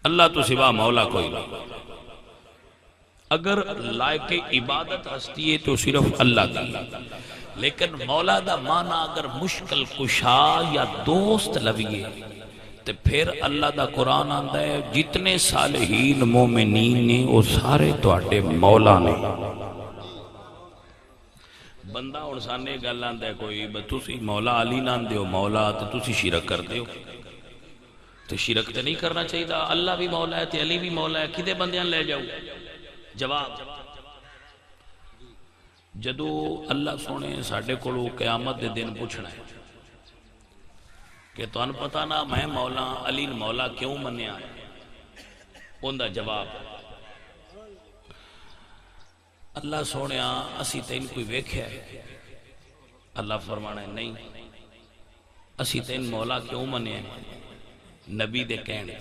اللہ تو سوا مولا کوئی نہیں. اگر لائق عبادت ہستی ہے تو صرف اللہ کی، لیکن مولا دا معنی اگر مشکل کشا یا دوست لویے تو پھر اللہ دا قرآن آندا ہے جتنے صالحین مومنین نے وہ سارے تواڈے مولا نے. بندہ ہن سانے گل آندا ہے کوئی تسی مولا علی نام دیو مولا تے تسی شرک کر دیو، تو شرک تے نہیں کرنا چاہیے. اللہ بھی مولا ہے تے علی بھی مولا ہے، کدے بندیاں لے جاؤ؟ جواب جدو اللہ سونے ساڑھے کولو قیامت دے دن پوچھنا ہے کہ تو ان پتہ نہ میں مولا علی مولا کیوں منیا ہے، ان دا جواب اللہ سونے اسی تین کوئی ویکھیا ہے؟ اللہ فرمانا ہے نہیں. اسی تین مولا کیوں منیا ہے؟ نبی دے کہنے